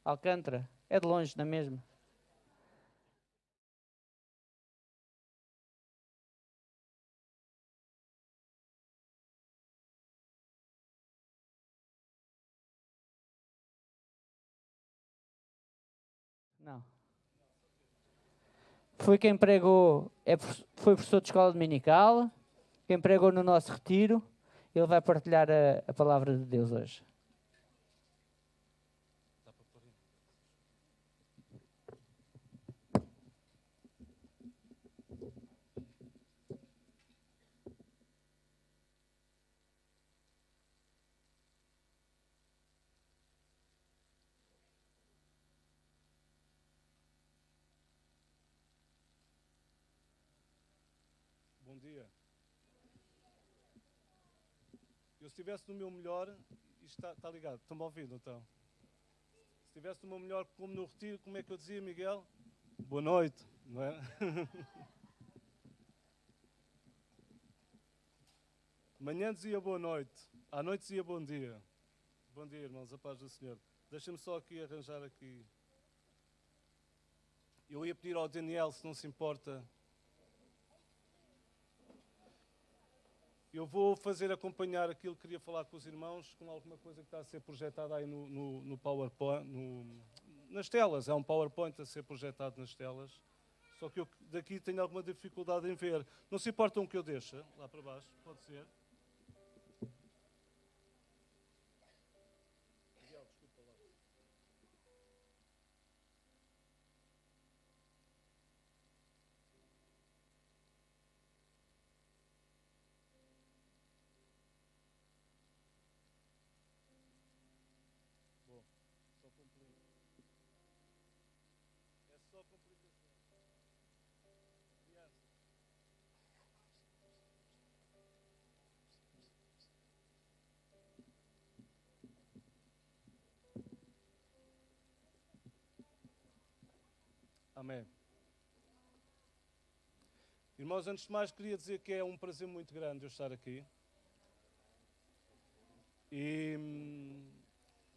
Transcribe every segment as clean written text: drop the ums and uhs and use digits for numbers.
Alcântara. É de longe, não é mesmo? Não. Foi quem pregou, foi professor de escola dominical, quem pregou no nosso retiro. Ele vai partilhar a palavra de Deus hoje. Bom dia. Eu, se estivesse no meu melhor, isto está ligado, estão-me ouvindo então? Se estivesse no meu melhor, como no retiro, como é que eu dizia, Miguel? Boa noite, não é? Manhã dizia boa noite, à noite dizia bom dia. Bom dia, irmãos, a paz do Senhor. Deixem-me só aqui arranjar aqui. Eu ia pedir ao Daniel, se não se importa. Eu vou fazer acompanhar aquilo que queria falar com os irmãos, com alguma coisa que está a ser projetada aí no PowerPoint, nas telas. É um PowerPoint a ser projetado nas telas. Só que eu daqui tenho alguma dificuldade em ver. Não se importam que eu deixe lá para baixo? Pode ser. Miguel, desculpa lá. Bom, só complica. É só complicação. Criança. Amém. Irmãos, antes de mais queria dizer que é um prazer muito grande eu estar aqui. E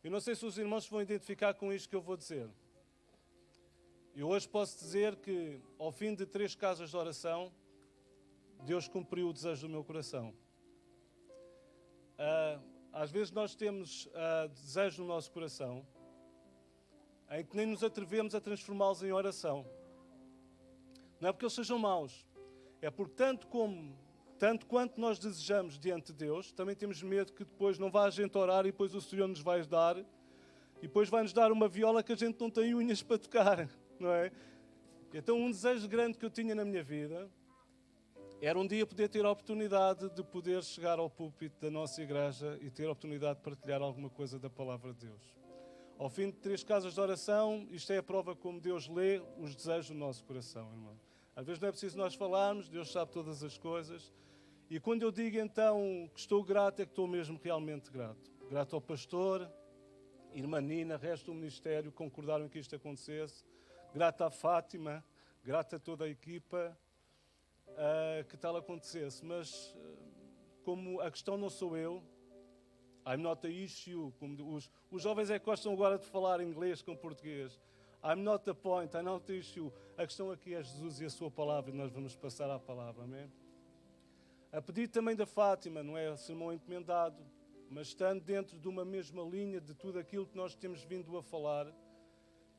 eu não sei se os irmãos se vão identificar com isto que eu vou dizer. Eu hoje posso dizer que, ao fim de 3 casas de oração, Deus cumpriu o desejo do meu coração. Às vezes nós temos desejos no nosso coração em que nem nos atrevemos a transformá-los em oração. Não é porque eles sejam maus, é porque tanto quanto nós desejamos diante de Deus, também temos medo que depois não vá a gente orar e depois o Senhor nos vai dar, e depois vai-nos dar uma viola que a gente não tem unhas para tocar, não é? Então um desejo grande que eu tinha na minha vida era um dia poder ter a oportunidade de poder chegar ao púlpito da nossa igreja e ter a oportunidade de partilhar alguma coisa da palavra de Deus. Ao fim de 3 casas de oração, isto é a prova como Deus lê os desejos do nosso coração, irmão. Às vezes não é preciso nós falarmos, Deus sabe todas as coisas. E quando eu digo então que estou grato, é que estou mesmo realmente grato. Grato ao pastor, irmã Nina, resto do ministério, concordaram que isto acontecesse. Grato à Fátima, grato a toda a equipa que tal acontecesse. Mas como a questão não sou eu, I'm not the issue, como os jovens é que gostam agora de falar inglês com português. I'm not the point, I'm not the issue. A questão aqui é Jesus e a sua palavra, e nós vamos passar à palavra, amém? A pedido também da Fátima, não é sermão encomendado, mas estando dentro de uma mesma linha de tudo aquilo que nós temos vindo a falar.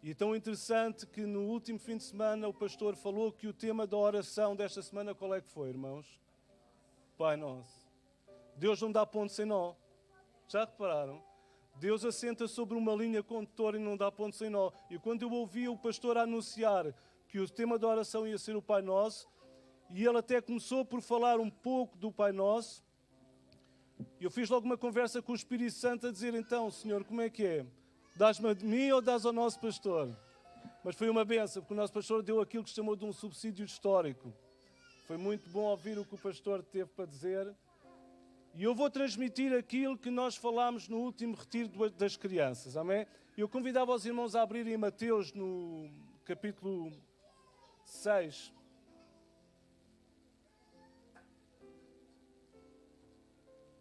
E é tão interessante que no último fim de semana o pastor falou que o tema da oração desta semana qual é que foi, irmãos? Pai Nosso. Deus não dá ponto sem nó. Já repararam? Deus assenta sobre uma linha condutora e não dá ponto sem nó. E quando eu ouvi o pastor anunciar que o tema da oração ia ser o Pai Nosso, e ele até começou por falar um pouco do Pai Nosso, eu fiz logo uma conversa com o Espírito Santo a dizer, então, Senhor, como é que é? Dás-me a mim ou dás ao nosso pastor? Mas foi uma benção, porque o nosso pastor deu aquilo que se chamou de um subsídio histórico. Foi muito bom ouvir o que o pastor teve para dizer. E eu vou transmitir aquilo que nós falámos no último retiro das crianças, amém? Eu convidava os irmãos a abrirem Mateus no capítulo 6.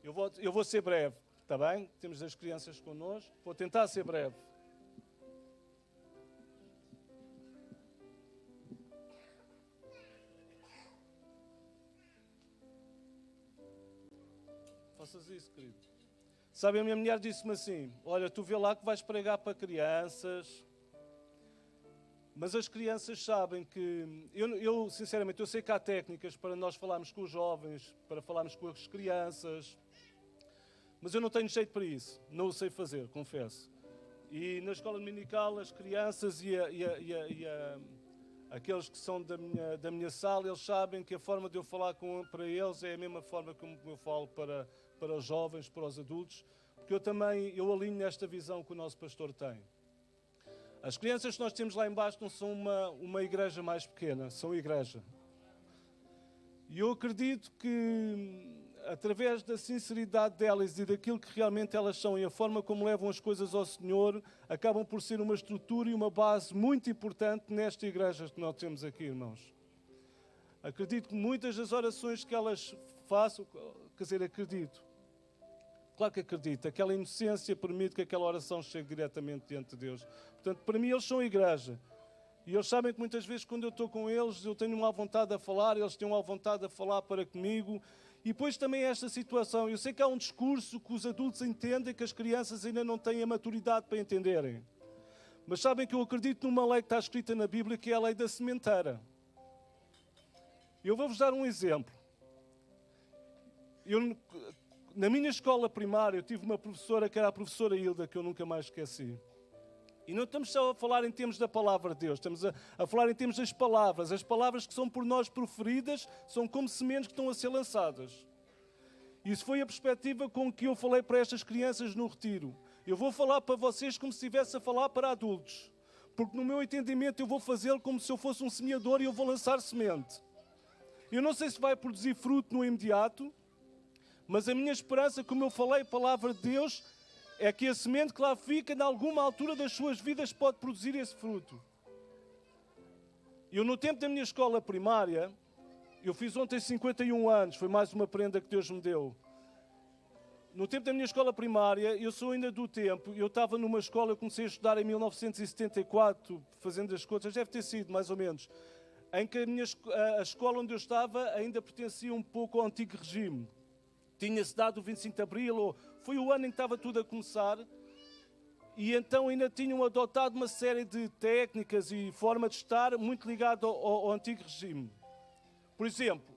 Eu vou ser breve, está bem? Temos as crianças connosco. Vou tentar ser breve. faças isso, querido. Sabe, a minha mulher disse-me assim, olha, tu vê lá que vais pregar para crianças, mas as crianças sabem que... Eu sinceramente, eu sei que há técnicas para nós falarmos com os jovens, para falarmos com as crianças, mas eu não tenho jeito para isso, não o sei fazer, confesso. E na escola dominical, as crianças e aqueles que são da minha sala, eles sabem que a forma de eu falar para eles é a mesma forma como eu falo para os jovens, para os adultos, porque eu alinho nesta visão que o nosso pastor tem. As crianças que nós temos lá embaixo não são uma igreja mais pequena, são igreja. E eu acredito que, através da sinceridade delas e daquilo que realmente elas são e a forma como levam as coisas ao Senhor, acabam por ser uma estrutura e uma base muito importante nesta igreja que nós temos aqui, irmãos. Acredito que muitas das orações que elas façam, quer dizer, acredito. Claro que acredito. Aquela inocência permite que aquela oração chegue diretamente diante de Deus. Portanto, para mim, eles são igreja. E eles sabem que muitas vezes, quando eu estou com eles, eu tenho uma vontade a falar, eles têm uma vontade a falar para comigo. E depois também esta situação. Eu sei que há um discurso que os adultos entendem que as crianças ainda não têm a maturidade para entenderem. Mas sabem que eu acredito numa lei que está escrita na Bíblia, que é a lei da sementeira. Eu vou-vos dar um exemplo. Na minha escola primária, eu tive uma professora que era a professora Hilda, que eu nunca mais esqueci. E não estamos só a falar em termos da palavra de Deus, estamos a falar em termos das palavras. As palavras que são por nós proferidas são como sementes que estão a ser lançadas. Isso foi a perspectiva com que eu falei para estas crianças no retiro. Eu vou falar para vocês como se estivesse a falar para adultos. Porque no meu entendimento eu vou fazê-lo como se eu fosse um semeador e eu vou lançar semente. Eu não sei se vai produzir fruto no imediato, mas a minha esperança, como eu falei, a palavra de Deus, é que a semente que lá fica, em alguma altura das suas vidas, pode produzir esse fruto. Eu, no tempo da minha escola primária, eu fiz ontem 51 anos, foi mais uma prenda que Deus me deu. No tempo da minha escola primária, eu sou ainda do tempo, eu estava numa escola, eu comecei a estudar em 1974, fazendo as contas, deve ter sido mais ou menos, em que a escola onde eu estava ainda pertencia um pouco ao antigo regime. Tinha-se dado o 25 de Abril, ou foi o ano em que estava tudo a começar, e então ainda tinham adotado uma série de técnicas e forma de estar muito ligado ao antigo regime. Por exemplo,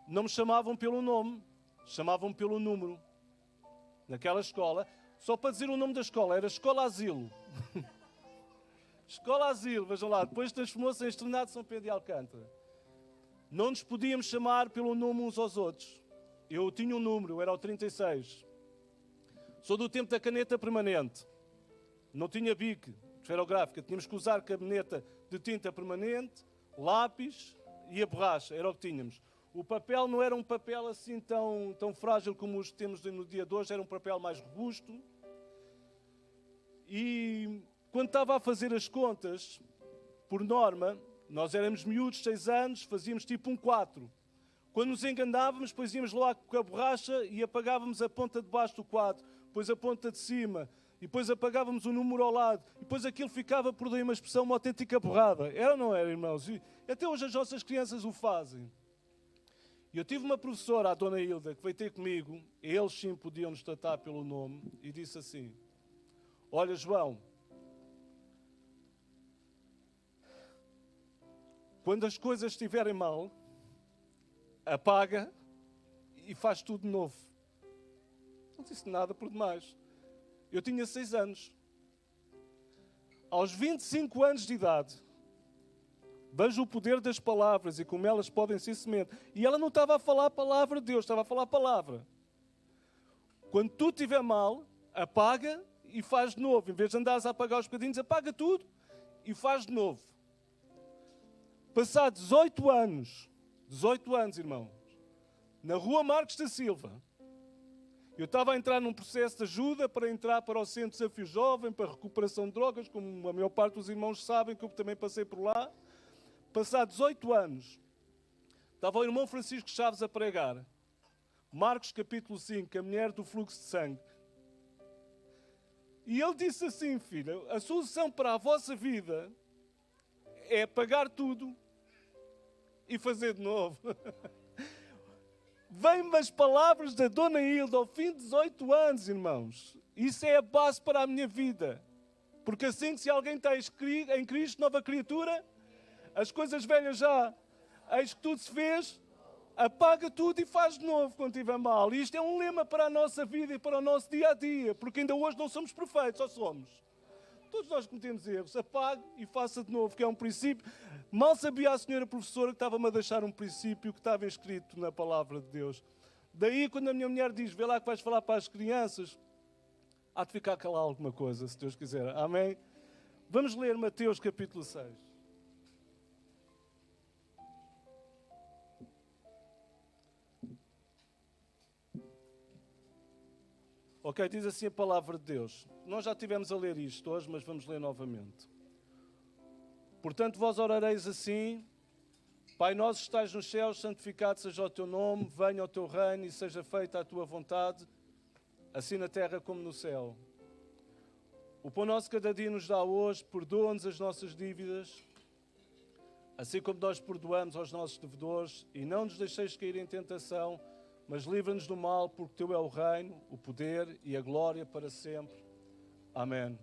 não me chamavam pelo nome, chamavam-me pelo número. Naquela escola, só para dizer o nome da escola, era Escola Asilo. Escola Asilo, vejam lá, depois transformou-se em Externato São Pedro de Alcântara. Não nos podíamos chamar pelo nome uns aos outros. Eu tinha um número, era o 36. Sou do tempo da caneta permanente. Não tinha bique, esferográfica. Tínhamos que usar caneta de tinta permanente, lápis e a borracha. Era o que tínhamos. O papel não era um papel assim tão frágil como os que temos no dia de hoje. Era um papel mais robusto. E quando estava a fazer as contas, por norma, nós éramos miúdos, 6 anos, fazíamos tipo um 4. Quando nos enganávamos, depois íamos lá com a borracha e apagávamos a ponta de baixo do quadro, depois a ponta de cima, e depois apagávamos o número ao lado, e depois aquilo ficava, por daí uma expressão, uma autêntica borrada. Era ou não era, irmãos? E até hoje as nossas crianças o fazem. E eu tive uma professora, a dona Hilda, que veio ter comigo, e eles sim podiam nos tratar pelo nome, e disse assim, olha João, quando as coisas estiverem mal, apaga e faz tudo de novo. Não disse nada por demais. Eu tinha 6 anos. Aos 25 anos de idade, vejo o poder das palavras e como elas podem ser semente. E ela não estava a falar a palavra de Deus, estava a falar a palavra. Quando tudo estiver mal, apaga e faz de novo. Em vez de andares a apagar os bocadinhos, apaga tudo e faz de novo. Passados 18 anos, irmãos, na rua Marcos da Silva, eu estava a entrar num processo de ajuda para entrar para o Centro Desafio Jovem, para a recuperação de drogas, como a maior parte dos irmãos sabem, que eu também passei por lá. Passados 18 anos, estava o irmão Francisco Chaves a pregar. Marcos capítulo 5, a mulher do fluxo de sangue. E ele disse assim, filha, a solução para a vossa vida é pagar tudo e fazer de novo. Vem-me as palavras da Dona Hilda ao fim de 18 anos, irmãos. Isso é a base para a minha vida. Porque assim que se alguém está em Cristo, nova criatura, as coisas velhas já, eis que tudo se fez, apaga tudo e faz de novo quando estiver mal. E isto é um lema para a nossa vida e para o nosso dia a dia, porque ainda hoje não somos perfeitos, só somos. Todos nós cometemos erros, apague e faça de novo, que é um princípio. Mal sabia a senhora professora que estava-me a deixar um princípio que estava escrito na palavra de Deus. Daí, quando a minha mulher diz, vê lá que vais falar para as crianças, há de ficar calado alguma coisa, se Deus quiser. Amém? Vamos ler Mateus capítulo 6. Ok, diz assim a palavra de Deus. Nós já estivemos a ler isto hoje, mas vamos ler novamente. Portanto, vós orareis assim: Pai nosso que estás nos céus, santificado seja o teu nome, venha o teu reino e seja feita a tua vontade, assim na terra como no céu. O pão nosso cada dia nos dá hoje, perdoa-nos as nossas dívidas, assim como nós perdoamos aos nossos devedores, e não nos deixeis cair em tentação, mas livra-nos do mal, porque teu é o reino, o poder e a glória para sempre. Amém.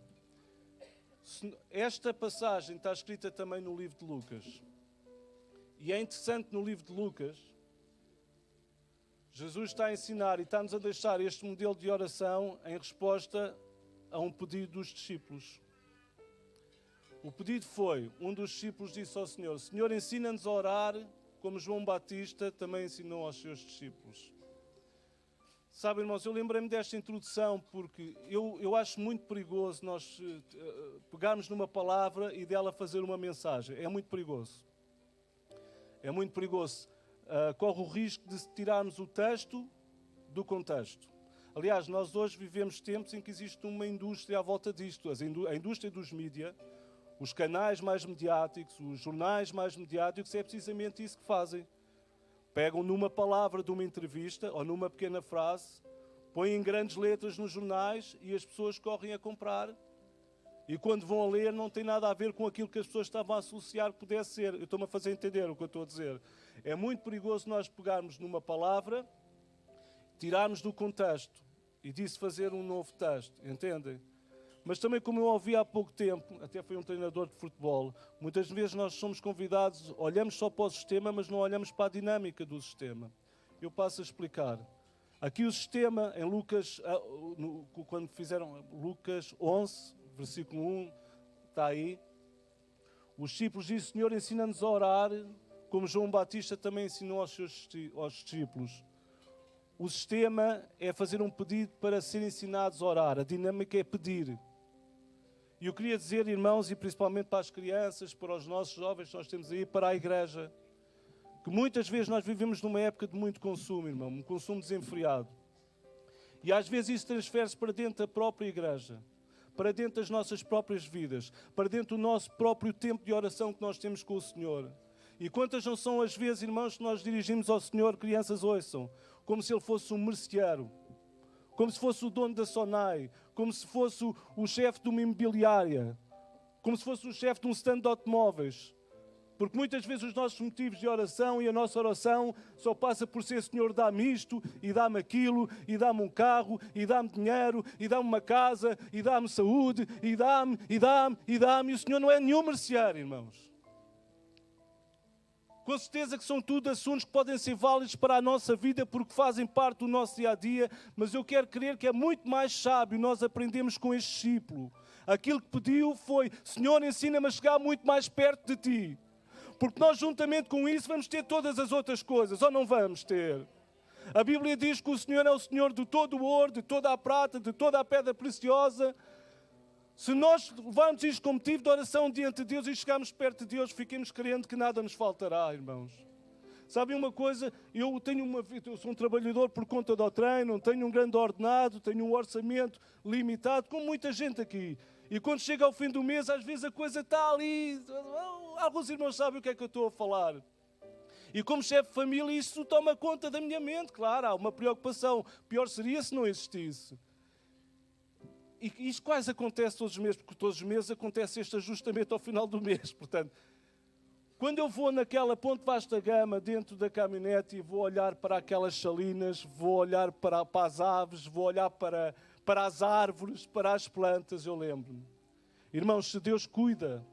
Esta passagem está escrita também no livro de Lucas. E é interessante, no livro de Lucas, Jesus está a ensinar e está-nos a deixar este modelo de oração em resposta a um pedido dos discípulos. O pedido foi, um dos discípulos disse ao Senhor: Senhor, ensina-nos a orar como João Batista também ensinou aos seus discípulos. Sabe, irmãos, eu lembrei-me desta introdução porque eu acho muito perigoso nós pegarmos numa palavra e dela fazer uma mensagem. É muito perigoso. É muito perigoso. Corre o risco de tirarmos o texto do contexto. Aliás, nós hoje vivemos tempos em que existe uma indústria à volta disto. A indústria dos mídias, os canais mais mediáticos, os jornais mais mediáticos, é precisamente isso que fazem. Pegam numa palavra de uma entrevista ou numa pequena frase, põem em grandes letras nos jornais e as pessoas correm a comprar. E quando vão a ler não tem nada a ver com aquilo que as pessoas estavam a associar que pudesse ser. Eu estou-me a fazer entender o que eu estou a dizer. É muito perigoso nós pegarmos numa palavra, tirarmos do contexto e disso fazer um novo texto. Entendem? Mas também, como eu ouvi há pouco tempo, até foi um treinador de futebol, muitas vezes nós somos convidados, olhamos só para o sistema, mas não olhamos para a dinâmica do sistema. Eu passo a explicar. Aqui o sistema, em Lucas, quando fizeram Lucas 11, versículo 1, está aí. Os discípulos dizem: Senhor, ensina-nos a orar, como João Batista também ensinou aos discípulos. O sistema é fazer um pedido para serem ensinados a orar. A dinâmica é pedir. E eu queria dizer, irmãos, e principalmente para as crianças, para os nossos jovens que nós temos aí, para a igreja, que muitas vezes nós vivemos numa época de muito consumo, irmão, um consumo desenfreado. E às vezes isso transfere-se para dentro da própria igreja, para dentro das nossas próprias vidas, para dentro do nosso próprio tempo de oração que nós temos com o Senhor. E quantas não são as vezes, irmãos, que nós dirigimos ao Senhor, crianças ouçam, como se Ele fosse um merceeiro, como se fosse o dono da Sonai, como se fosse o chefe de uma imobiliária, como se fosse o chefe de um stand de automóveis. Porque muitas vezes os nossos motivos de oração e a nossa oração só passa por ser: Senhor, dá-me isto, e dá-me aquilo, e dá-me um carro, e dá-me dinheiro, e dá-me uma casa, e dá-me saúde, e dá-me, e dá-me, e dá-me. E o Senhor não é nenhum merceeiro, irmãos. Com certeza que são tudo assuntos que podem ser válidos para a nossa vida porque fazem parte do nosso dia-a-dia, mas eu quero crer que é muito mais sábio nós aprendemos com este discípulo. Aquilo que pediu foi: Senhor, ensina-me a chegar muito mais perto de Ti. Porque nós, juntamente com isso, vamos ter todas as outras coisas, ou não vamos ter? A Bíblia diz que o Senhor é o Senhor de todo o ouro, de toda a prata, de toda a pedra preciosa. Se nós levarmos isto como motivo de oração diante de Deus e chegarmos perto de Deus, fiquemos crendo que nada nos faltará, irmãos. Sabem uma coisa? Eu sou um trabalhador por conta do treino, não tenho um grande ordenado, tenho um orçamento limitado, como muita gente aqui. E quando chega ao fim do mês, às vezes a coisa está ali. Alguns irmãos sabem o que é que eu estou a falar. E como chefe de família, isso toma conta da minha mente, claro, há uma preocupação. Pior seria se não existisse. E isto quase acontece todos os meses, porque todos os meses acontece este ajustamento ao final do mês. Portanto, Quando eu vou naquela Ponte Vasta Gama, dentro da caminhonete, e vou olhar para aquelas salinas, vou olhar para as aves, vou olhar para as árvores, para as plantas, eu lembro-me. Irmãos, se Deus cuida,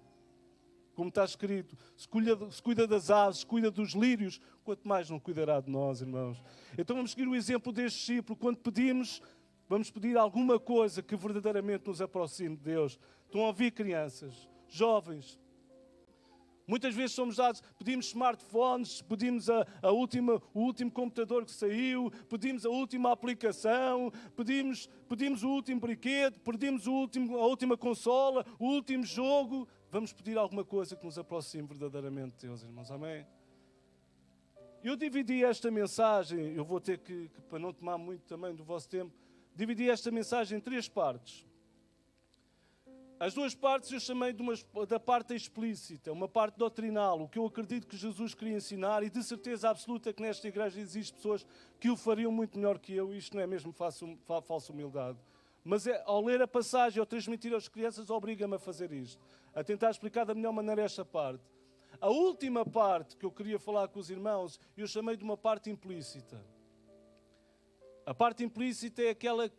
como está escrito, se cuida das aves, se cuida dos lírios, quanto mais não cuidará de nós, irmãos. Então vamos seguir o exemplo deste discípulo. Quando pedimos, vamos pedir alguma coisa que verdadeiramente nos aproxime de Deus. Estão a ouvir, crianças, jovens? Muitas vezes pedimos smartphones, pedimos o último computador que saiu, pedimos a última aplicação, pedimos o último brinquedo, pedimos a última consola, o último jogo. Vamos pedir alguma coisa que nos aproxime verdadeiramente de Deus, irmãos. Amém? Eu dividi esta mensagem, eu vou ter que, para não tomar muito também do vosso tempo, dividi esta mensagem em 3 partes. As 2 partes eu chamei da parte explícita, uma parte doutrinal, o que eu acredito que Jesus queria ensinar, e de certeza absoluta que nesta igreja existem pessoas que o fariam muito melhor que eu. Isto não é mesmo falsa humildade. Mas ao ler a passagem, ao transmitir às crianças, obriga-me a fazer isto, a tentar explicar da melhor maneira esta parte. A última parte que eu queria falar com os irmãos, eu chamei de uma parte implícita. A parte implícita é aquela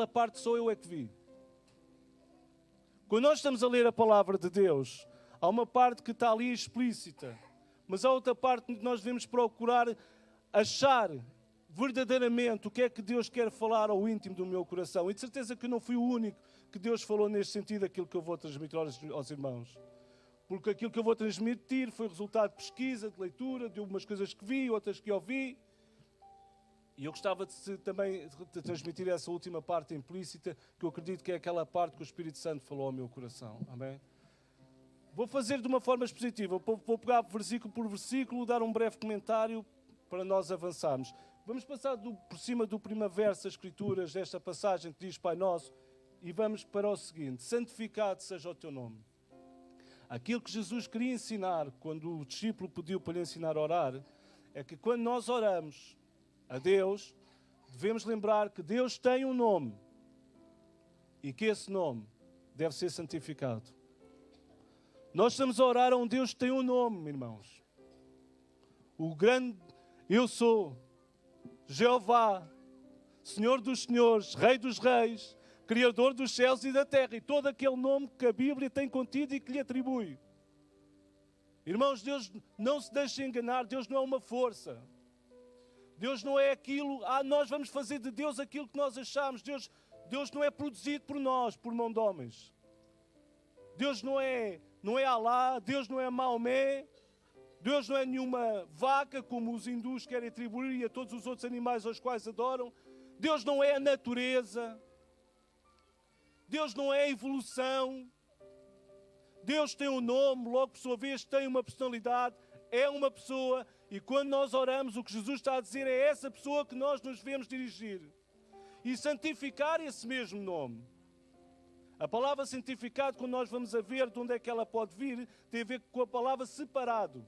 parte só eu é que vi. Quando nós estamos a ler a palavra de Deus, há uma parte que está ali explícita, mas há outra parte que nós devemos procurar achar verdadeiramente o que é que Deus quer falar ao íntimo do meu coração. E de certeza que eu não fui o único que Deus falou neste sentido, aquilo que eu vou transmitir aos irmãos. Porque aquilo que eu vou transmitir foi resultado de pesquisa, de leitura, de algumas coisas que vi, outras que ouvi. E eu gostava também de transmitir essa última parte implícita, que eu acredito que é aquela parte que o Espírito Santo falou ao meu coração. Amém? Vou fazer de uma forma expositiva. Vou pegar versículo por versículo, dar um breve comentário para nós avançarmos. Vamos passar por cima do primeiro verso das Escrituras, desta passagem que diz Pai Nosso, e vamos para o seguinte: santificado seja o teu nome. Aquilo que Jesus queria ensinar, quando o discípulo pediu para lhe ensinar a orar, é que quando nós oramos a Deus, devemos lembrar que Deus tem um nome e que esse nome deve ser santificado. Nós estamos a orar a um Deus que tem um nome, irmãos. O grande Eu Sou, Jeová, Senhor dos Senhores, Rei dos Reis, Criador dos céus e da terra, e todo aquele nome que a Bíblia tem contido e que lhe atribui. Irmãos, Deus não se deixe enganar, Deus não é uma força. Deus não é aquilo, nós vamos fazer de Deus aquilo que nós achamos. Deus não é produzido por nós, por mão de homens. Deus não é Alá, Deus não é Maomé, Deus não é nenhuma vaca, como os hindus querem atribuir, e a todos os outros animais aos quais adoram. Deus não é a natureza. Deus não é a evolução. Deus tem um nome, logo por sua vez tem uma personalidade, é uma pessoa. E quando nós oramos, o que Jesus está a dizer é essa pessoa que nós nos devemos dirigir. E santificar esse mesmo nome. A palavra santificado, quando nós vamos a ver de onde é que ela pode vir, tem a ver com a palavra separado.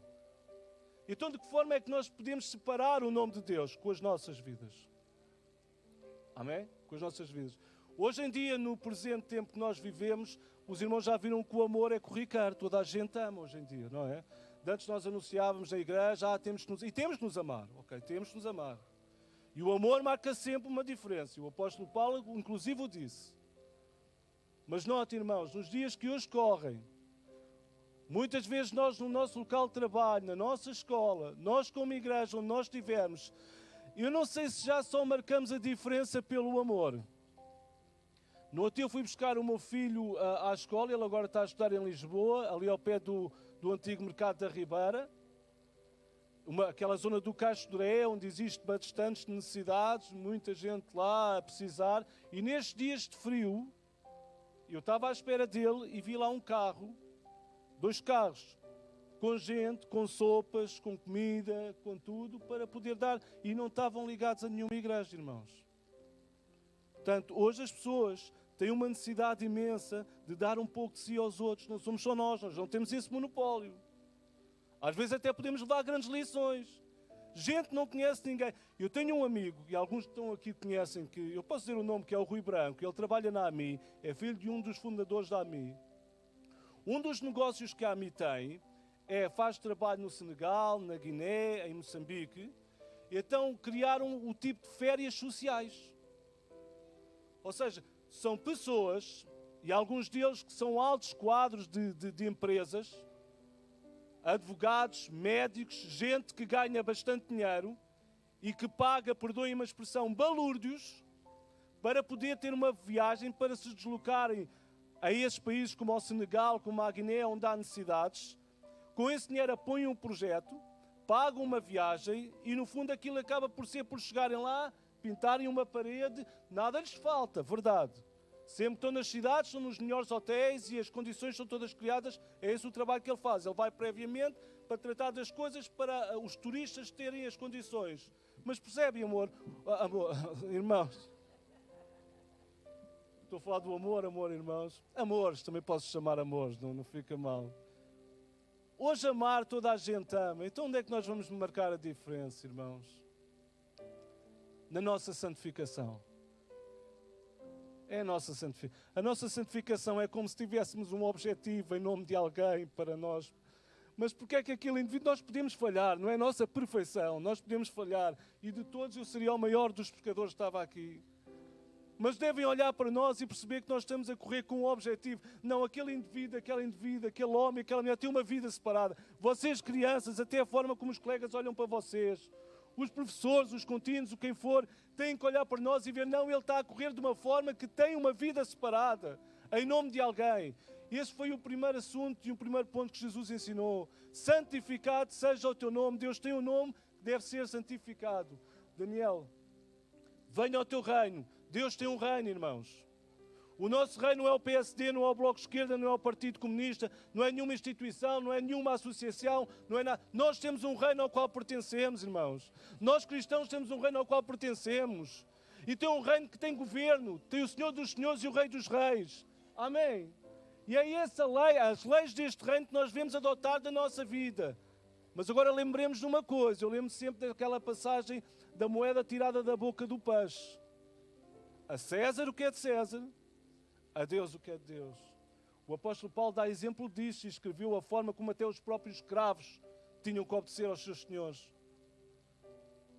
Então, de que forma é que nós podemos separar o nome de Deus? Com as nossas vidas. Amém? Com as nossas vidas. Hoje em dia, no presente tempo que nós vivemos, os irmãos já viram que o amor é corriqueiro. Toda a gente ama hoje em dia, não é? Antes nós anunciávamos na igreja, temos de nos amar. Ok, temos de nos amar. E o amor marca sempre uma diferença. O apóstolo Paulo, inclusive, o disse. Mas note, irmãos, nos dias que hoje correm, muitas vezes nós no nosso local de trabalho, na nossa escola, nós como igreja, onde nós estivermos, eu não sei se já só marcamos a diferença pelo amor. No outro dia eu fui buscar o meu filho à escola, ele agora está a estudar em Lisboa, ali ao pé do antigo Mercado da Ribeira, aquela zona do Cacho de Doré, onde existe bastantes necessidades, muita gente lá a precisar, e nestes dias de frio, eu estava à espera dele e vi lá um carro, 2 carros, com gente, com sopas, com comida, com tudo, para poder dar, e não estavam ligados a nenhuma igreja, irmãos. Portanto, hoje as pessoas têm uma necessidade imensa de dar um pouco de si aos outros. Não somos só nós não temos esse monopólio. Às vezes até podemos levar grandes lições. Gente não conhece ninguém. Eu tenho um amigo, e alguns que estão aqui conhecem, que eu posso dizer o nome, que é o Rui Branco. Ele trabalha na AMI, é filho de um dos fundadores da AMI. Um dos negócios que a AMI tem faz trabalho no Senegal, na Guiné, em Moçambique. Então criaram o tipo de férias sociais. Ou seja, são pessoas, e alguns deles que são altos quadros de empresas, advogados, médicos, gente que ganha bastante dinheiro e que paga, perdoem uma expressão, balúrdios, para poder ter uma viagem, para se deslocarem a esses países como o Senegal, como a Guiné, onde há necessidades. Com esse dinheiro apoiam um projeto, pagam uma viagem e no fundo aquilo acaba por ser por chegarem lá, pintarem uma parede, nada lhes falta, verdade. Sempre que estão nas cidades, estão nos melhores hotéis e as condições são todas criadas, é esse o trabalho que ele faz. Ele vai previamente para tratar das coisas para os turistas terem as condições. Mas percebem, amor, irmãos? Estou a falar do amor, irmãos. Amores, também posso chamar amores, não fica mal. Hoje amar toda a gente ama. Então onde é que nós vamos marcar a diferença, irmãos? Na nossa santificação. É a nossa santificação. A nossa santificação é como se tivéssemos um objetivo em nome de alguém para nós. Mas porque é que aquele indivíduo, nós podemos falhar, não é a nossa perfeição, nós podemos falhar. E de todos eu seria o maior dos pecadores que estava aqui. Mas devem olhar para nós e perceber que nós estamos a correr com um objetivo. Não, aquele indivíduo, aquele homem, aquela mulher tem uma vida separada. Vocês, crianças, até a forma como os colegas olham para vocês, os professores, os contínuos, o quem for, têm que olhar para nós e ver, não, ele está a correr de uma forma que tem uma vida separada, em nome de alguém. Esse foi o primeiro assunto e o primeiro ponto que Jesus ensinou. Santificado seja o teu nome. Deus tem um nome que deve ser santificado. Daniel, venha ao teu reino. Deus tem um reino, irmãos. O nosso reino não é o PSD, não é o Bloco de Esquerda, não é o Partido Comunista, não é nenhuma instituição, não é nenhuma associação, não é nada. Nós temos um reino ao qual pertencemos, irmãos. Nós cristãos temos um reino ao qual pertencemos. E tem um reino que tem governo, tem o Senhor dos Senhores e o Rei dos Reis. Amém? E é essa lei, as leis deste reino que nós devemos adotar da nossa vida. Mas agora lembremos de uma coisa, eu lembro sempre daquela passagem da moeda tirada da boca do peixe. A César o que é de César, a Deus o que é de Deus. O apóstolo Paulo dá exemplo disso e escreveu a forma como até os próprios escravos tinham que obedecer aos seus senhores.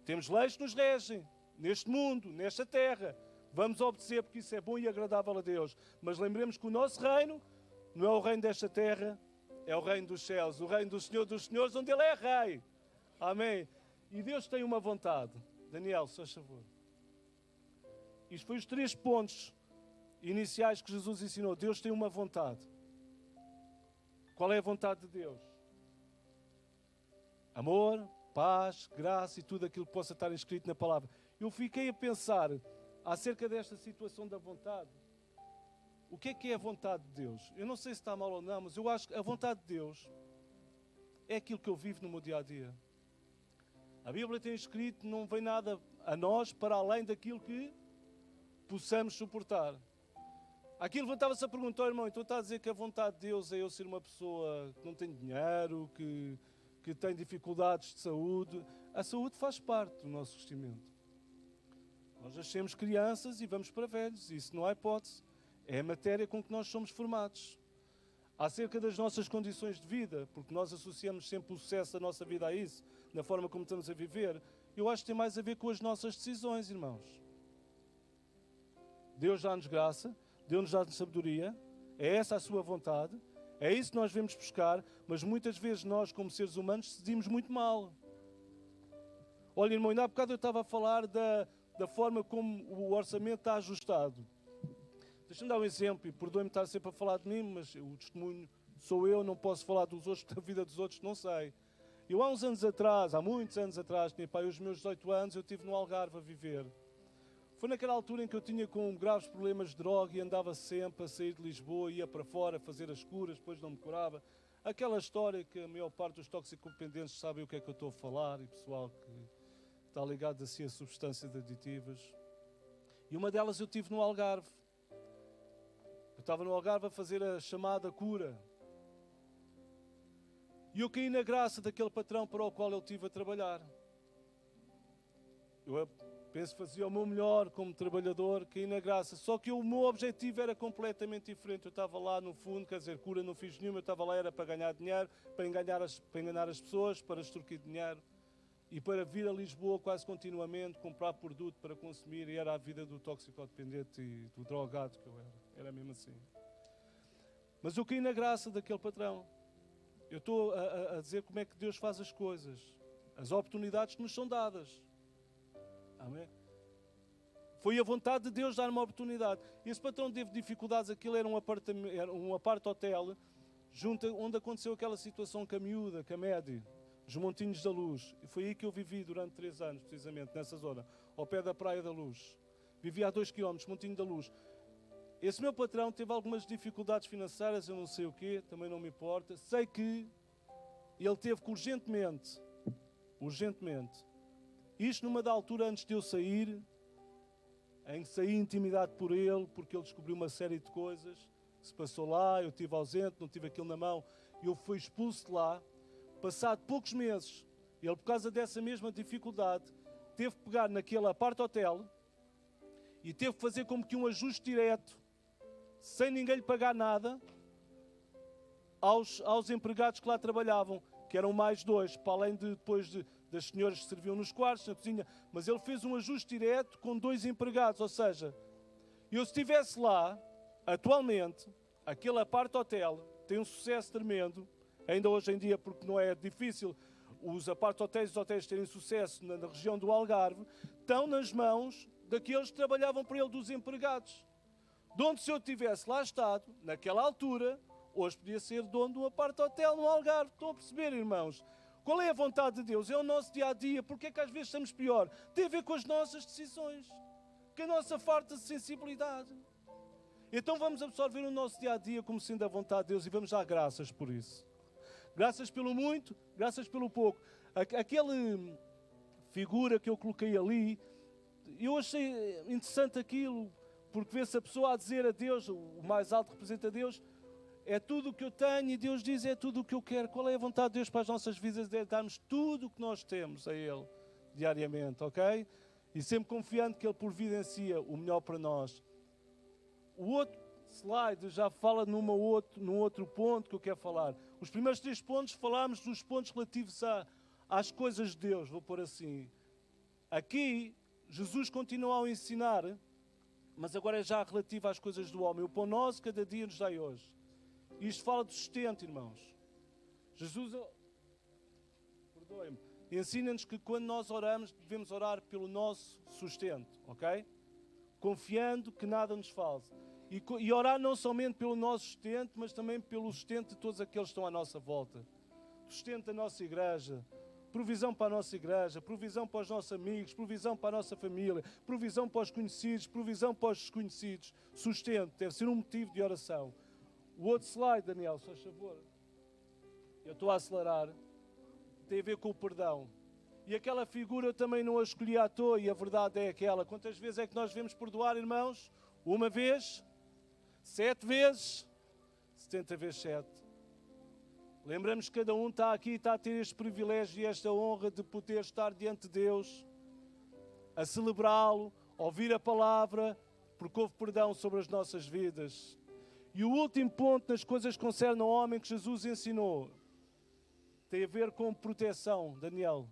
Temos leis que nos regem, neste mundo, nesta terra. Vamos obedecer porque isso é bom e agradável a Deus. Mas lembremos que o nosso reino não é o reino desta terra, é o reino dos céus, o reino do Senhor dos Senhores, onde Ele é Rei. Amém? E Deus tem uma vontade. Daniel, se faz favor. Isto foi os 3 pontos iniciais que Jesus ensinou. Deus tem uma vontade. Qual é a vontade de Deus? Amor, paz, graça e tudo aquilo que possa estar escrito na palavra. Eu fiquei a pensar acerca desta situação da vontade. O que é a vontade de Deus? Eu não sei se está mal ou não, mas eu acho que a vontade de Deus é aquilo que eu vivo no meu dia-a-dia. A Bíblia tem escrito, não vem nada a nós para além daquilo que possamos suportar. Aqui levantava-se a pergunta, irmão, então está a dizer que a vontade de Deus é eu ser uma pessoa que não tem dinheiro, que tem dificuldades de saúde. A saúde faz parte do nosso vestimento. Nós nascemos crianças e vamos para velhos, isso não há hipótese. É a matéria com que nós somos formados. Acerca das nossas condições de vida, porque nós associamos sempre o sucesso da nossa vida a isso, na forma como estamos a viver, eu acho que tem mais a ver com as nossas decisões, irmãos. Deus dá-nos graça, Deus dá-nos sabedoria, é essa a sua vontade, é isso que nós devemos buscar, mas muitas vezes nós, como seres humanos, decidimos muito mal. Olha, irmão, ainda há bocado eu estava a falar da forma como o orçamento está ajustado. Deixa-me dar um exemplo, e perdoe-me estar sempre a falar de mim, mas o testemunho sou eu, não posso falar dos outros, da vida dos outros, não sei. Eu há uns anos atrás, há muitos anos atrás, tinha pai, os meus 18 anos, eu estive no Algarve a viver. Foi naquela altura em que eu tinha com graves problemas de droga e andava sempre a sair de Lisboa, ia para fora, fazer as curas, depois não me curava. Aquela história que a maior parte dos toxicodependentes sabem o que é que eu estou a falar, e pessoal que está ligado assim a substâncias aditivas. E uma delas eu tive no Algarve. Eu estava no Algarve a fazer a chamada cura. E eu caí na graça daquele patrão para o qual eu estive a trabalhar. Eu Penso que fazia o meu melhor como trabalhador, caí na graça. Só que o meu objetivo era completamente diferente. Eu estava lá no fundo, quer dizer, cura não fiz nenhuma, eu estava lá era para ganhar dinheiro, para enganar as pessoas, para extorquir dinheiro e para vir a Lisboa quase continuamente, comprar produto para consumir, e era a vida do toxicodependente e do drogado que eu era mesmo assim. Mas eu caí na graça daquele patrão. Eu estou a dizer como é que Deus faz as coisas, as oportunidades que nos são dadas. Amém? Foi a vontade de Deus dar uma oportunidade. Esse patrão teve dificuldades, aquilo era um apart-hotel, onde aconteceu aquela situação com a miúda, com a Medi, os Montinhos da Luz. E foi aí que eu vivi durante 3 anos, precisamente, nessa zona, ao pé da Praia da Luz. Vivi a 2 km, Montinho da Luz. Esse meu patrão teve algumas dificuldades financeiras, eu não sei o quê, também não me importa. Sei que ele teve que urgentemente, isto numa da altura antes de eu sair, em que saí intimidado por ele, porque ele descobriu uma série de coisas que se passou lá, eu estive ausente, não tive aquilo na mão, e eu fui expulso de lá. Passado poucos meses, ele, por causa dessa mesma dificuldade, teve que pegar naquele apart-hotel e teve que fazer como que um ajuste direto, sem ninguém lhe pagar nada, aos empregados que lá trabalhavam, que eram mais 2, para além de depois das senhoras que serviam nos quartos, na cozinha. Mas ele fez um ajuste direto com 2 empregados, ou seja, eu se estivesse lá, atualmente, aquele apart-hotel tem um sucesso tremendo, ainda hoje em dia, porque não é difícil os apart-hotéis e os hotéis terem sucesso na região do Algarve, estão nas mãos daqueles que trabalhavam para ele, dos empregados. De onde, se eu tivesse lá estado, naquela altura, hoje podia ser dono de um apart-hotel no Algarve. Estão a perceber, irmãos? Qual é a vontade de Deus? É o nosso dia-a-dia. Porque é que às vezes estamos pior? Tem a ver com as nossas decisões, com a nossa falta de sensibilidade. Então vamos absorver o nosso dia-a-dia como sendo a vontade de Deus e vamos dar graças por isso. Graças pelo muito, graças pelo pouco. Aquela figura que eu coloquei ali, eu achei interessante aquilo, porque vê-se a pessoa a dizer a Deus, o mais alto representa Deus, é tudo o que eu tenho, e Deus diz, é tudo o que eu quero. Qual é a vontade de Deus para as nossas vidas? É darmos tudo o que nós temos a Ele, diariamente, ok? E sempre confiando que Ele providencia o melhor para nós. O outro slide já fala num outro ponto que eu quero falar. Os primeiros 3 pontos falámos dos pontos relativos às coisas de Deus, vou pôr assim. Aqui, Jesus continua a ensinar, mas agora é já relativo às coisas do homem. O pão nosso cada dia nos dai hoje. Isto fala do sustento, irmãos. Jesus, perdoem-me, ensina-nos que quando nós oramos, devemos orar pelo nosso sustento, ok? Confiando que nada nos falte. E orar não somente pelo nosso sustento, mas também pelo sustento de todos aqueles que estão à nossa volta. Sustento da nossa igreja, provisão para a nossa igreja, provisão para os nossos amigos, provisão para a nossa família, provisão para os conhecidos, provisão para os desconhecidos. Sustento deve ser um motivo de oração. O outro slide, Daniel, se faz favor. Eu estou a acelerar. Tem a ver com o perdão. E aquela figura eu também não a escolhi à toa, e a verdade é aquela. Quantas vezes é que nós devemos perdoar, irmãos? 1 vez? 7 vezes? 70 vezes 7. Lembramos que cada um está aqui, está a ter este privilégio e esta honra de poder estar diante de Deus, a celebrá-lo, a ouvir a palavra, porque houve perdão sobre as nossas vidas. E o último ponto nas coisas que concernem ao homem que Jesus ensinou tem a ver com proteção. Daniel,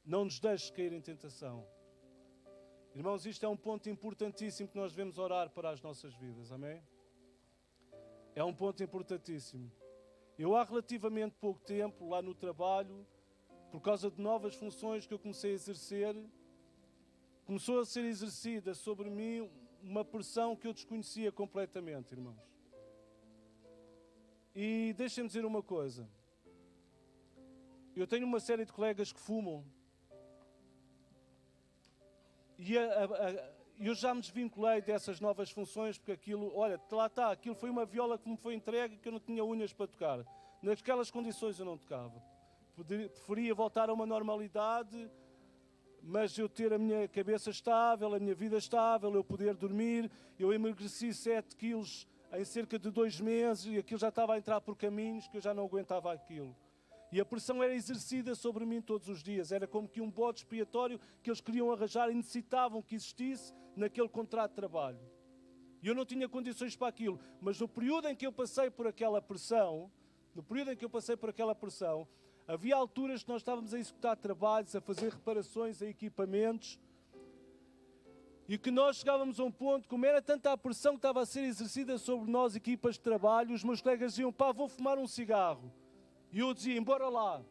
não nos deixes cair em tentação. Irmãos, isto é um ponto importantíssimo que nós devemos orar para as nossas vidas, amém? É um ponto importantíssimo. Eu há relativamente pouco tempo, lá no trabalho, por causa de novas funções que eu comecei a exercer, começou a ser exercida sobre mim uma pressão que eu desconhecia completamente, irmãos. E deixem-me dizer uma coisa. Eu tenho uma série de colegas que fumam. E eu já me desvinculei dessas novas funções, porque aquilo, olha, lá está, aquilo foi uma viola que me foi entregue que eu não tinha unhas para tocar. Naquelas condições eu não tocava. Preferia voltar a uma normalidade, mas eu ter a minha cabeça estável, a minha vida estável, eu poder dormir. Eu emagreci 7 quilos em cerca de 2 meses e aquilo já estava a entrar por caminhos que eu já não aguentava aquilo. E a pressão era exercida sobre mim todos os dias. Era como que um bode expiatório que eles queriam arranjar e necessitavam que existisse naquele contrato de trabalho. E eu não tinha condições para aquilo. Mas no período em que eu passei por aquela pressão, havia alturas que nós estávamos a executar trabalhos, a fazer reparações a equipamentos, e que nós chegávamos a um ponto, como era tanta a pressão que estava a ser exercida sobre nós, equipas de trabalho, os meus colegas diziam, pá, vou fumar um cigarro. E eu dizia, embora lá.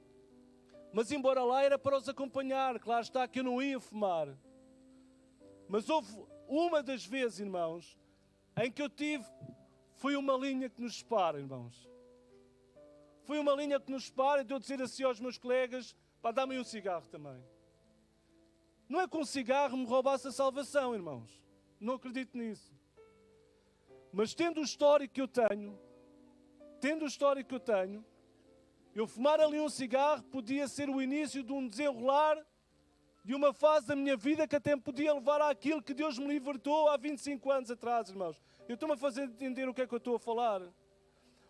Mas embora lá era para os acompanhar, claro está que eu não ia fumar. Mas houve uma das vezes, irmãos, em que eu tive, foi uma linha que nos separa, irmãos. Foi uma linha que nos separa, de eu dizer assim aos meus colegas, pá, dá-me um cigarro também. Não é que um cigarro me roubasse a salvação, irmãos. Não acredito nisso. Mas tendo o histórico que eu tenho, eu fumar ali um cigarro podia ser o início de um desenrolar de uma fase da minha vida que até me podia levar àquilo que Deus me libertou há 25 anos atrás, irmãos. Eu estou-me a fazer entender o que é que eu estou a falar.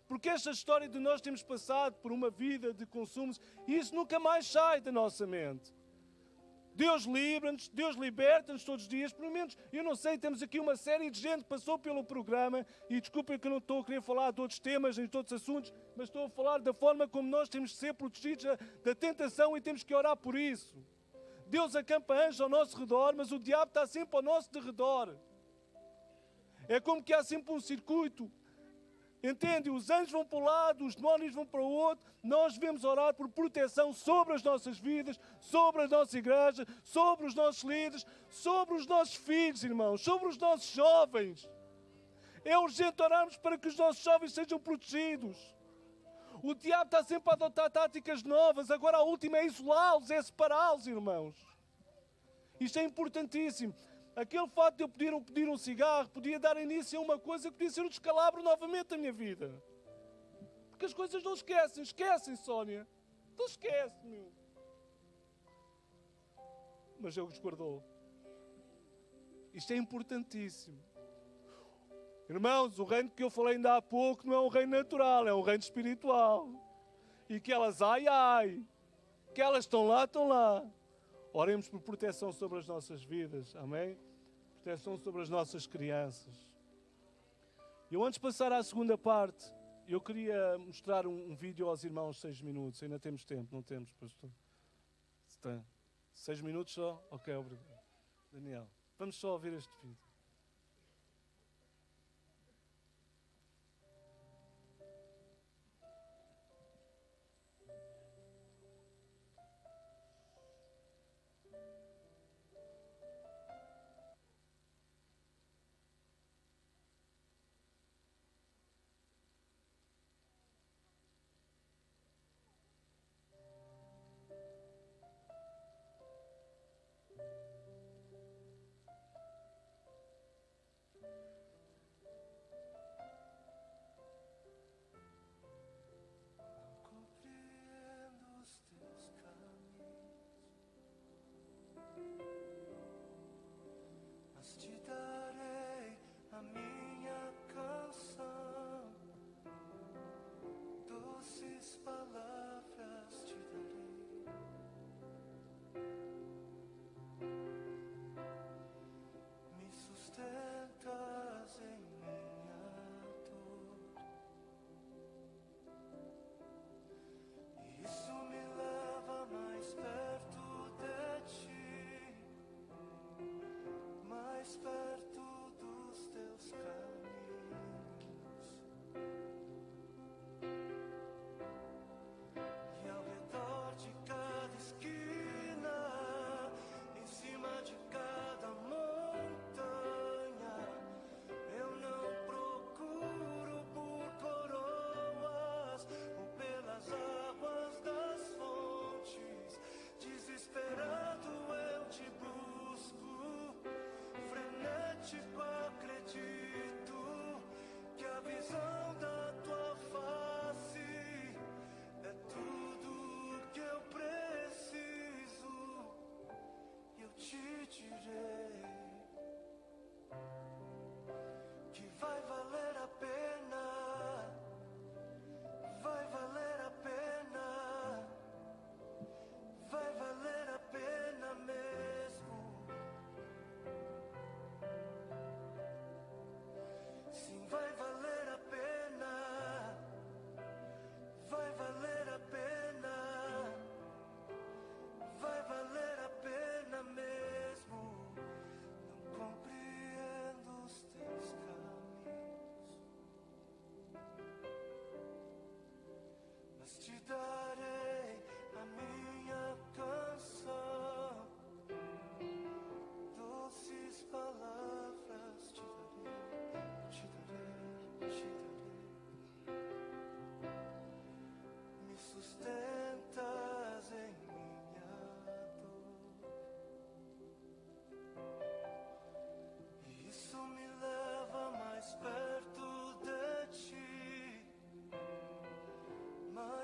Porque esta história de nós termos passado por uma vida de consumos, isso nunca mais sai da nossa mente. Deus livra-nos, Deus liberta-nos todos os dias. Pelo menos, eu não sei, temos aqui uma série de gente que passou pelo programa, e desculpem que eu não estou a querer falar de outros temas, nem de outros assuntos, mas estou a falar da forma como nós temos de ser protegidos da tentação e temos que orar por isso. Deus acampa anjos ao nosso redor, mas o diabo está sempre ao nosso derredor. É como que há sempre um circuito. Entende? Os anjos vão para um lado, os demónios vão para o outro. Nós devemos orar por proteção sobre as nossas vidas, sobre a nossa igreja, sobre os nossos líderes, sobre os nossos filhos, irmãos, sobre os nossos jovens. É urgente orarmos para que os nossos jovens sejam protegidos. O diabo está sempre a adotar táticas novas. Agora a última é isolá-los, é separá-los, irmãos. Isto é importantíssimo. Aquele fato de eu pedir um cigarro podia dar início a uma coisa que podia ser um descalabro novamente da minha vida. Porque as coisas não esquecem. Esquecem, Sónia. Não esquece, meu. Mas Ele os guardou. Isto é importantíssimo. Irmãos, o reino que eu falei ainda há pouco não é um reino natural, é um reino espiritual. E que elas, que elas estão lá. Oremos por proteção sobre as nossas vidas, amém? Proteção sobre as nossas crianças. Eu antes de passar à segunda parte, eu queria mostrar um vídeo aos irmãos, 6 minutos. Ainda temos tempo, não temos, pastor? 6 minutos só? Ok, obrigado. Daniel, vamos só ouvir este vídeo.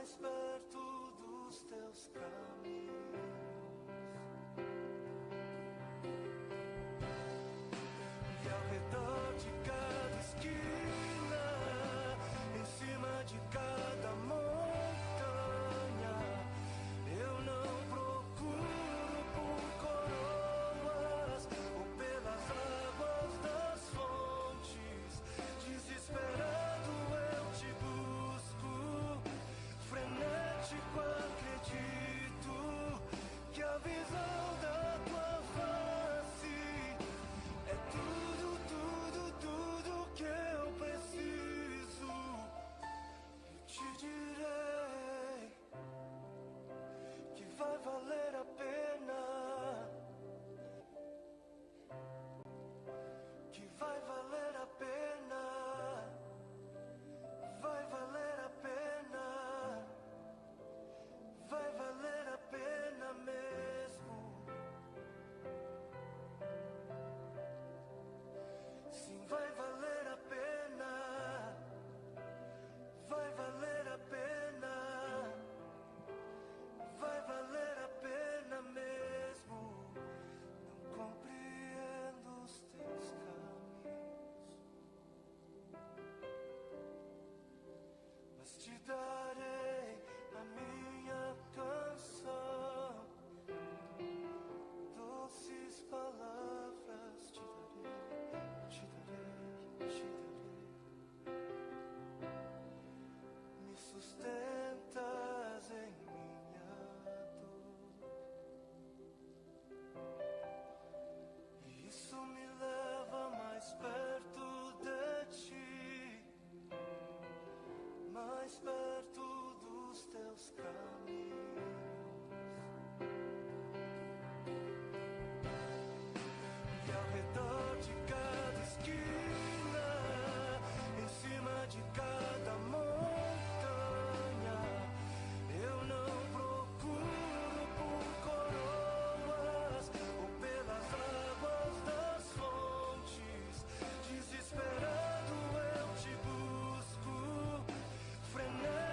mais perto dos teus caminhos. E ao redor de cada esquina, em cima de cada montanha, eu não procuro por coroas ou pelas águas das fontes. Desesperado eu te busco, frenético acredito que a visão da tua face é tudo, tudo, tudo que eu preciso. Eu te direi que vai valer a pena, que vai valer a pena, vai valer a pena, vai valer a pena mesmo. Sim, vai valer a pena, vai valer a pena, vai valer a pena mesmo. Não compreendo os teus caminhos, mas te darei a minha canção, doces palavras te darei, te darei. Me sustentas em minha dor, e isso me leva mais perto de ti, mais perto dos teus caminhos. E ao redor de cada esquina, em cima de cada montanha, eu não procuro por coroas ou pelas águas das fontes. Desesperado eu te busco, frenético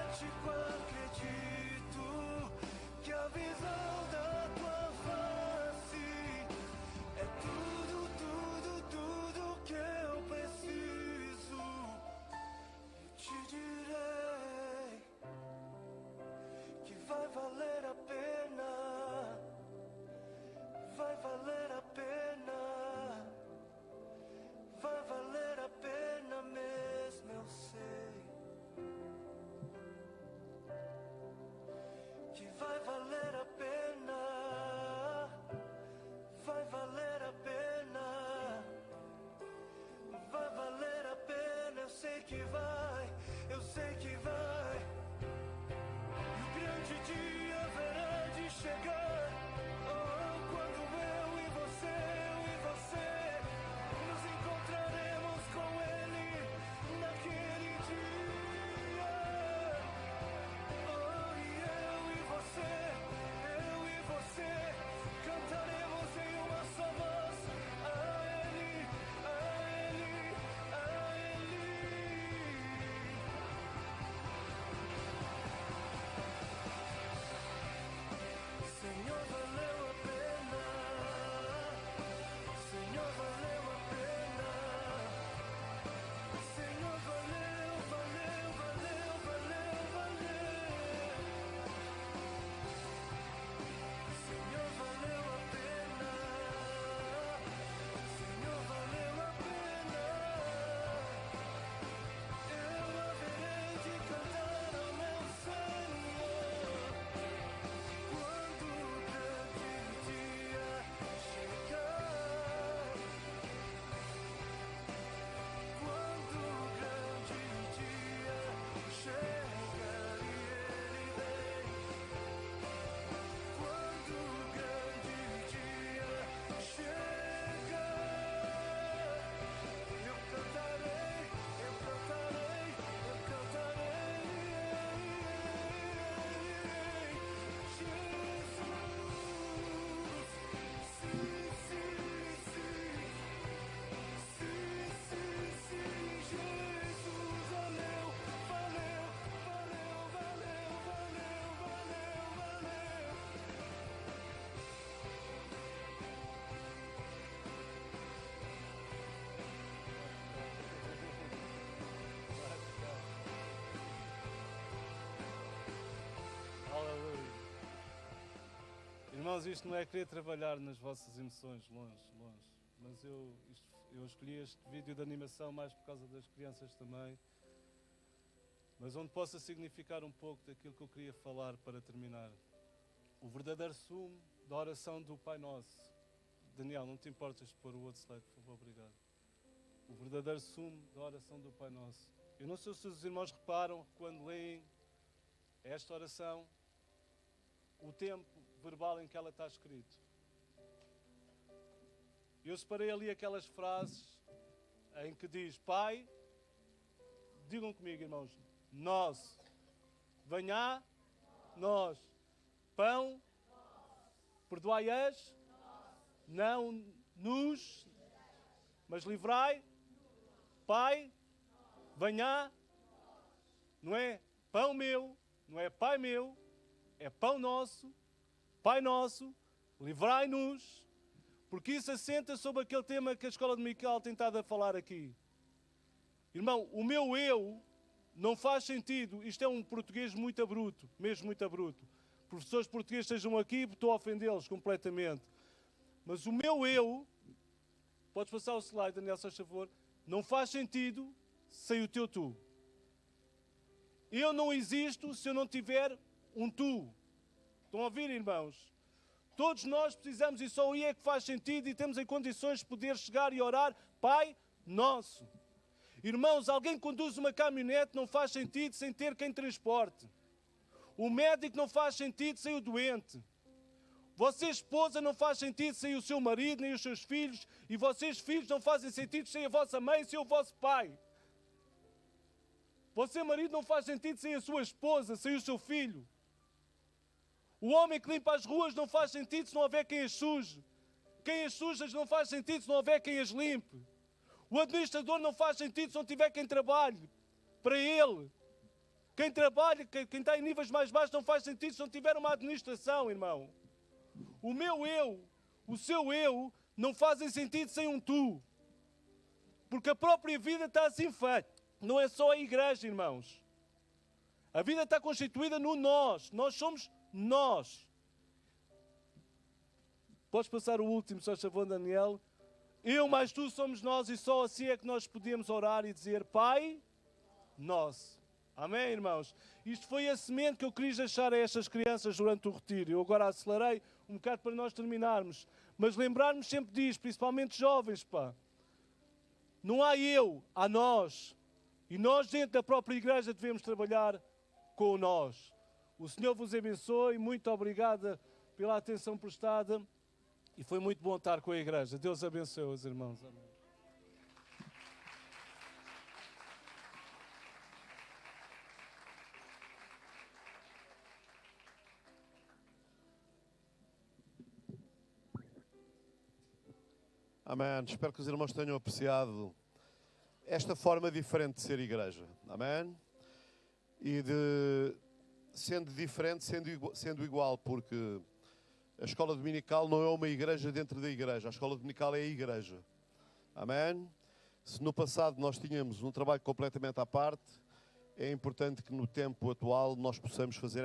Irmãos, isto não é querer trabalhar nas vossas emoções, longe. Mas eu escolhi este vídeo de animação mais por causa das crianças também. Mas onde possa significar um pouco daquilo que eu queria falar para terminar. O verdadeiro sumo da oração do Pai Nosso. Daniel, não te importas de pôr o outro slide, por favor, obrigado. O verdadeiro sumo da oração do Pai Nosso. Eu não sei se os irmãos reparam, quando leem esta oração, o tempo verbal em que ela está escrita. Eu separei ali aquelas frases em que diz: Pai, digam comigo, irmãos, nós, venha, nós, pão, perdoai-as, não nos, mas livrai, Pai, venha, não é pão meu, não é Pai meu, é pão nosso, Pai nosso, livrai-nos, porque isso assenta sobre aquele tema que a Escola Dominical tem estado a falar aqui. Irmão, o meu eu não faz sentido, isto é um português muito abruto, mesmo muito abruto. Professores portugueses estejam aqui, estou a ofendê-los completamente. Mas o meu eu, podes passar o slide, Daniel, se faz favor, não faz sentido sem o teu tu. Eu não existo se eu não tiver um tu. Estão a ouvir, irmãos? Todos nós precisamos, e só aí é que faz sentido, e temos em condições de poder chegar e orar, Pai Nosso. Irmãos, alguém que conduz uma caminhonete não faz sentido sem ter quem transporte. O médico não faz sentido sem o doente. Você, esposa, não faz sentido sem o seu marido, nem os seus filhos, e vocês, filhos, não fazem sentido sem a vossa mãe, sem o vosso pai. Você, marido, não faz sentido sem a sua esposa, sem o seu filho. O homem que limpa as ruas não faz sentido se não houver quem as suje. Quem as sujas não faz sentido se não houver quem as limpe. O administrador não faz sentido se não tiver quem trabalhe para ele. Quem trabalha, quem está em níveis mais baixos não faz sentido se não tiver uma administração, irmão. O meu eu, o seu eu, não fazem sentido sem um tu. Porque a própria vida está assim feita. Não é só a igreja, irmãos. A vida está constituída no nós. Nós somos nós. Podes passar o último, só favor, Daniel. Eu mais tu somos nós, e só assim é que nós podemos orar e dizer: Pai Nosso. Amém, irmãos? Isto foi a semente que eu quis deixar a estas crianças durante o retiro. Eu agora acelerei um bocado para nós terminarmos. Mas lembrarmos sempre disto, principalmente jovens, pá. Não há eu, há nós. E nós dentro da própria igreja devemos trabalhar com o nós. O Senhor vos abençoe, muito obrigada pela atenção prestada e foi muito bom estar com a igreja. Deus abençoe os irmãos. Amém. Amém. Espero que os irmãos tenham apreciado esta forma diferente de ser igreja. Amém? E sendo diferente, sendo igual, porque a escola dominical não é uma igreja dentro da igreja. A escola dominical é a igreja. Amém? Se no passado nós tínhamos um trabalho completamente à parte, é importante que no tempo atual nós possamos fazer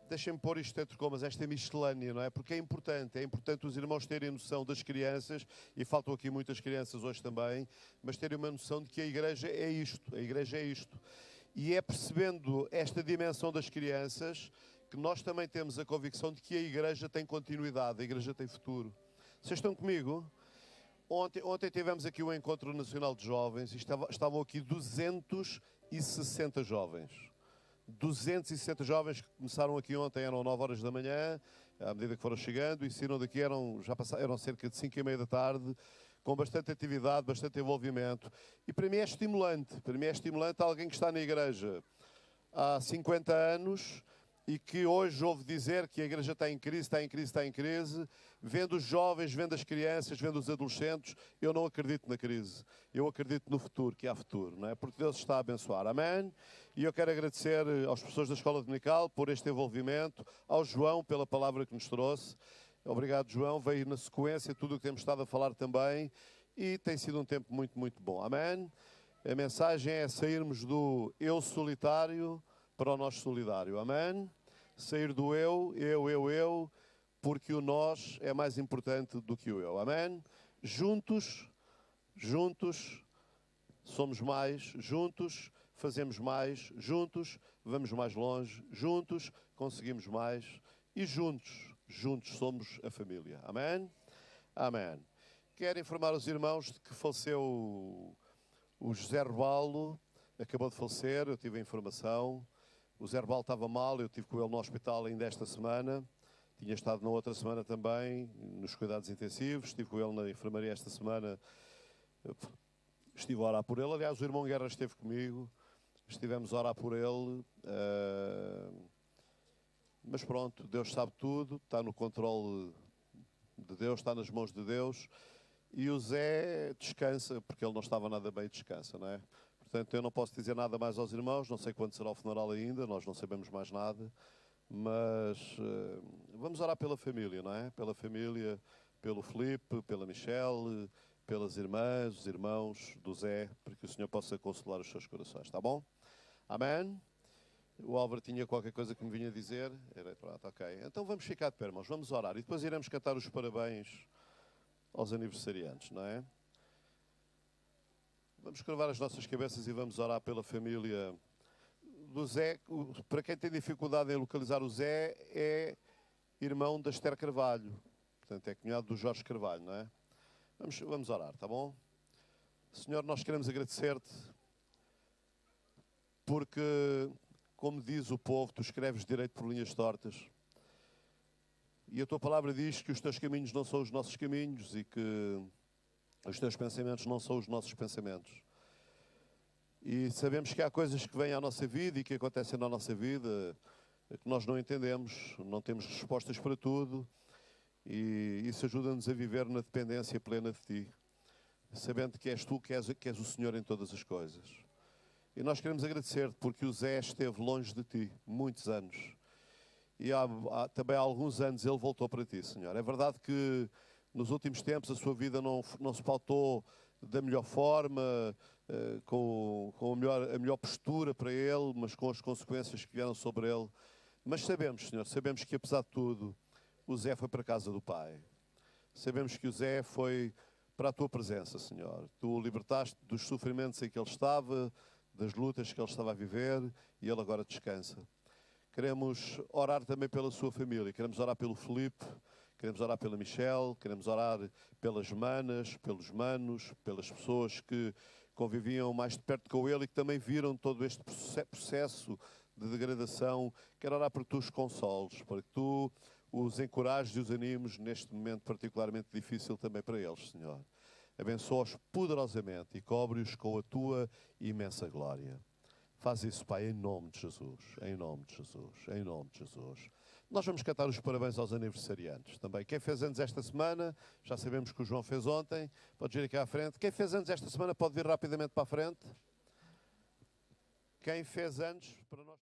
deixem-me pôr isto entre comas, esta miscelânea, não é? Porque é importante os irmãos terem noção das crianças, e faltam aqui muitas crianças hoje também, mas terem uma noção de que a igreja é isto. E é percebendo esta dimensão das crianças que nós também temos a convicção de que a igreja tem continuidade, a igreja tem futuro. Vocês estão comigo? Ontem tivemos aqui um encontro nacional de jovens e estavam aqui 260 jovens. 260 jovens que começaram aqui ontem, eram 9 horas da manhã, à medida que foram chegando, e saíram daqui, eram cerca de 5h30 da tarde, com bastante atividade, bastante envolvimento. E para mim é estimulante alguém que está na igreja há 50 anos e que hoje ouve dizer que a igreja está em crise, vendo os jovens, vendo as crianças, vendo os adolescentes. Eu não acredito na crise, eu acredito no futuro, que há futuro, não é? Porque Deus está a abençoar, amém? E eu quero agradecer aos professores da Escola Dominical por este envolvimento, ao João pela palavra que nos trouxe. Obrigado, João, veio na sequência tudo o que temos estado a falar também, e tem sido um tempo muito, muito bom, amém? A mensagem é sairmos do eu solitário para o nós solidário, amém? Sair do eu, porque o nós é mais importante do que o eu. Amém? Juntos somos mais, juntos fazemos mais, juntos vamos mais longe, juntos conseguimos mais e juntos somos a família. Amém? Amém. Quero informar os irmãos de que faleceu o José Rebalo, acabou de falecer, eu tive a informação. O José Rebalo estava mal, eu estive com ele no hospital ainda esta semana. Tinha estado na outra semana também, nos cuidados intensivos. Estive com ele na enfermaria esta semana. Estive a orar por ele. Aliás, o irmão Guerra esteve comigo. Estivemos a orar por ele. Mas pronto, Deus sabe tudo. Está no controle de Deus, está nas mãos de Deus. E o Zé descansa, porque ele não estava nada bem e descansa, não é? Portanto, eu não posso dizer nada mais aos irmãos. Não sei quando será o funeral ainda. Nós não sabemos mais nada. Mas vamos orar pela família, não é? Pela família, pelo Filipe, pela Michelle, pelas irmãs, os irmãos do Zé, para que o Senhor possa consolar os seus corações, está bom? Amém? O Álvaro tinha qualquer coisa que me vinha dizer? Era, pronto, ok. Então vamos ficar de pé, irmãos, vamos orar e depois iremos cantar os parabéns aos aniversariantes, não é? Vamos curvar as nossas cabeças e vamos orar pela família do Zé. Para quem tem dificuldade em localizar o Zé, é irmão da Esther Carvalho. Portanto, é cunhado do Jorge Carvalho, não é? Vamos orar, tá bom? Senhor, nós queremos agradecer-te porque, como diz o povo, tu escreves direito por linhas tortas. E a tua palavra diz que os teus caminhos não são os nossos caminhos e que os teus pensamentos não são os nossos pensamentos. E sabemos que há coisas que vêm à nossa vida e que acontecem na nossa vida que nós não entendemos, não temos respostas para tudo e isso ajuda-nos a viver na dependência plena de Ti, sabendo que és Tu que és o Senhor em todas as coisas. E nós queremos agradecer-te porque o Zé esteve longe de Ti muitos anos e também há alguns anos ele voltou para Ti, Senhor. É verdade que nos últimos tempos a sua vida não se pautou da melhor forma, com a melhor postura para ele, mas com as consequências que vieram sobre ele. Mas sabemos, Senhor, sabemos que apesar de tudo, o Zé foi para a casa do Pai. Sabemos que o Zé foi para a Tua presença, Senhor. Tu o libertaste dos sofrimentos em que ele estava, das lutas que ele estava a viver, e ele agora descansa. Queremos orar também pela sua família, queremos orar pelo Filipe, queremos orar pela Michelle, queremos orar pelas manas, pelos manos, pelas pessoas que conviviam mais de perto com ele e que também viram todo este processo de degradação. Quero orar para que tu os consoles, para que tu os encorajes e os animes neste momento particularmente difícil também para eles, Senhor. Abençoa-os poderosamente e cobre-os com a tua imensa glória. Faz isso, Pai, em nome de Jesus, em nome de Jesus, em nome de Jesus. Nós vamos cantar os parabéns aos aniversariantes também. Quem fez anos esta semana, já sabemos que o João fez ontem, pode vir aqui à frente. Quem fez anos esta semana pode vir rapidamente para a frente. Quem fez anos, para nós...